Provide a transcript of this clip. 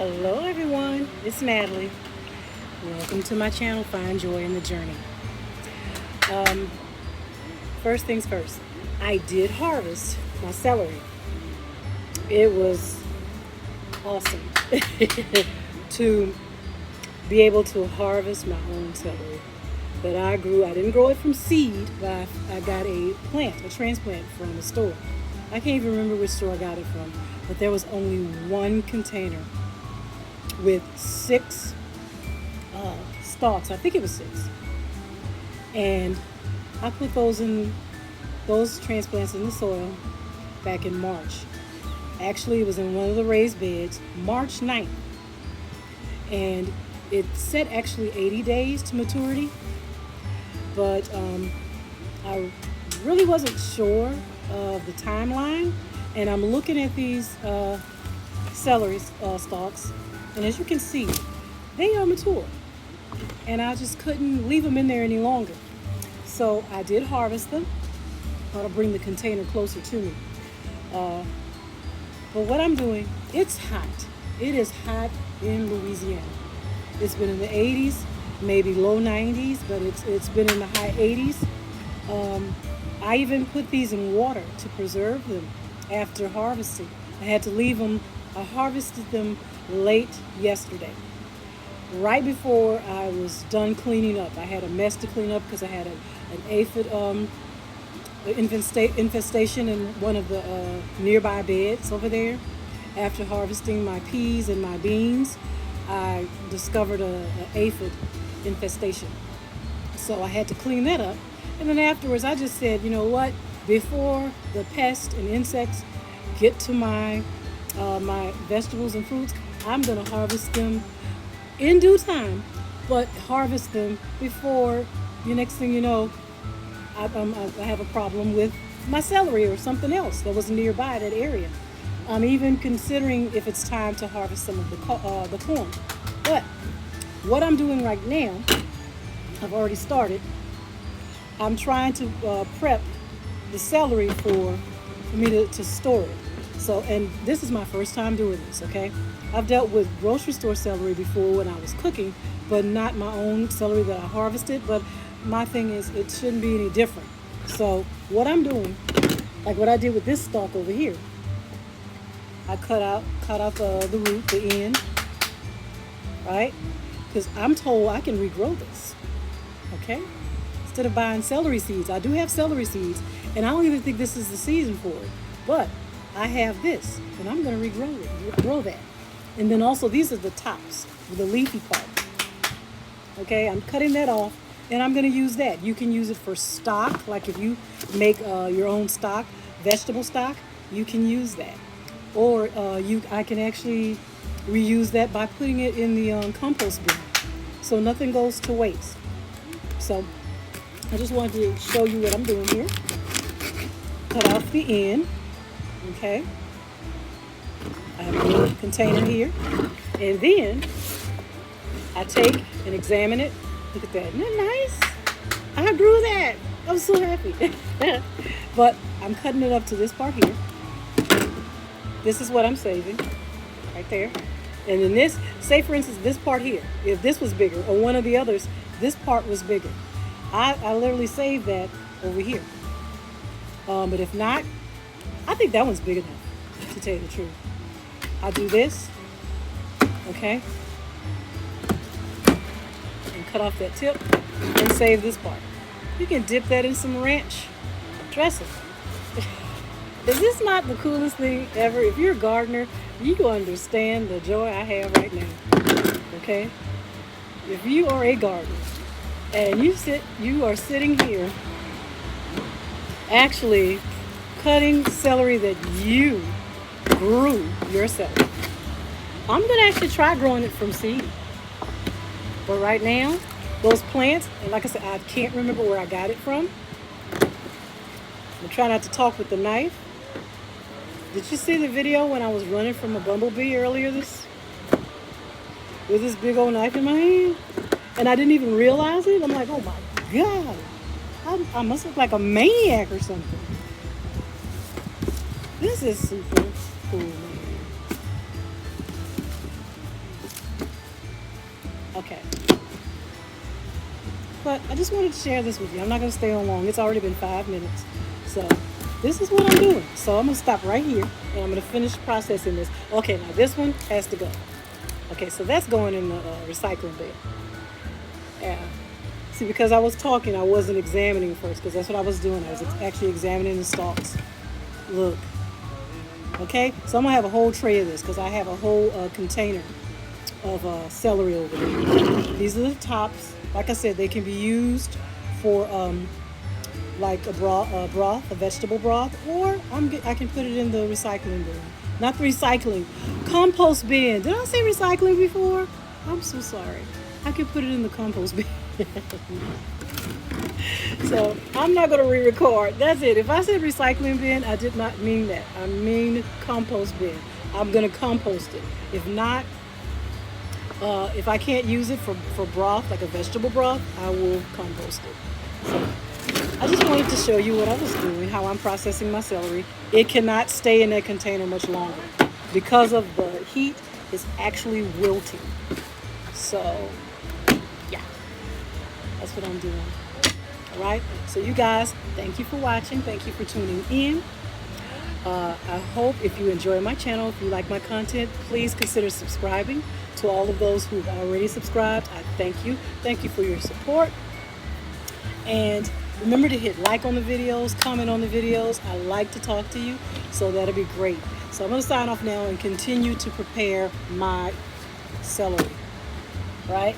Hello everyone, it's Natalie. Welcome to my channel, Find Joy in the Journey. Um, First things first, I did harvest my celery. It was awesome to be able to harvest my own celery that I grew. I didn't grow it from seed, but I got a transplant from a store. I can't even remember which store I got it from, but there was only one container with six stalks. I think it was six. And I put those transplants in the soil back in March. Actually, it was in one of the raised beds, March 9th. And it said actually 80 days to maturity. But I really wasn't sure of the timeline. And I'm looking at these celery stalks. And as you can see, they are mature. And I just couldn't leave them in there any longer. So I did harvest them. I'll bring the container closer to me. But what I'm doing, it's hot. It is hot in Louisiana. It's been in the 80s, maybe low 90s, but it's been in the high 80s. I even put these in water to preserve them after harvesting. I had to leave them. I harvested them late yesterday, right before I was done cleaning up. I had a mess to clean up because I had an aphid infestation in one of the nearby beds over there. After harvesting my peas and my beans, I discovered an aphid infestation. So I had to clean that up. And then afterwards, I just said, you know what? Before the pests and insects get to my vegetables and fruits, I'm going to harvest them in due time, but harvest them before the next thing you know, I have a problem with my celery or something else that was nearby that area. I'm even considering if it's time to harvest some of the corn. But what I'm doing right now, I've already started. I'm trying to prep the celery for me to store it. So, and this is my first time doing this, okay? I've dealt with grocery store celery before when I was cooking, but not my own celery that I harvested. But my thing is, it shouldn't be any different. So what I'm doing, like what I did with this stalk over here, I cut out the root, the end, right? Because I'm told I can regrow this, okay? Instead of buying celery seeds. I do have celery seeds, and I don't even think this is the season for it. But I have this, and I'm going to grow that. And then also, these are the tops, the leafy part. Okay, I'm cutting that off, and I'm going to use that. You can use it for stock, like if you make your own stock, vegetable stock, you can use that. Or I can actually reuse that by putting it in the compost bin, so nothing goes to waste. So I just wanted to show you what I'm doing here. Cut off the end. Okay, I have a little container here, and then I take and examine it. Look at that, isn't that nice? I grew that. I'm so happy. But I'm cutting it up to this part here. This is what I'm saving, right there. And then this, say for instance, this part here, if this was bigger, or one of the others, this part was bigger, I literally saved that over here. But if not, I think that one's big enough, to tell you the truth. I'll do this, okay, and cut off that tip and save this part. You can dip that in some ranch dressing. Is this not the coolest thing ever? If you're a gardener, you can understand the joy I have right now, okay? If you are a gardener and you are sitting here actually cutting celery that you grew yourself. I'm going to actually try growing it from seed. But right now, those plants, and like I said, I can't remember where I got it from. I'm trying not to talk with the knife. Did you see the video when I was running from a bumblebee earlier with this big old knife in my hand? And I didn't even realize it. I'm like, oh my God. I must look like a maniac or something. This is super cool, man. Okay. But I just wanted to share this with you. I'm not going to stay on long. It's already been 5 minutes. So this is what I'm doing. So I'm going to stop right here and I'm going to finish processing this. Okay, now this one has to go. Okay, so that's going in the recycling bin. Yeah. See, because I was talking, I wasn't examining first because that's what I was doing. I was actually examining the stalks. Look. Okay, so I'm going to have a whole tray of this because I have a whole container of celery over there. These are the tops. Like I said, they can be used for like a broth, a vegetable broth, or I can put it in the recycling bin. Not the recycling, compost bin. Did I say recycling before? I'm so sorry. I can put it in the compost bin. So I'm not going to re-record. That's it. If I said recycling bin, I did not mean that. I mean compost bin. I'm going to compost it. If not, if I can't use it for broth, like a vegetable broth, I will compost it. So I just wanted to show you what I was doing, how I'm processing my celery. It cannot stay in that container much longer. Because of the heat, it's actually wilting. So, yeah, that's what I'm doing. All right, so you guys, thank you for watching. Thank you for tuning in. I hope if you enjoy my channel, if you like my content, please consider subscribing. To all of those who've already subscribed, I thank you. Thank you for your support. And remember to hit like on the videos, comment on the videos. I like to talk to you, so that'll be great. So I'm going to sign off now and continue to prepare my celery. Right?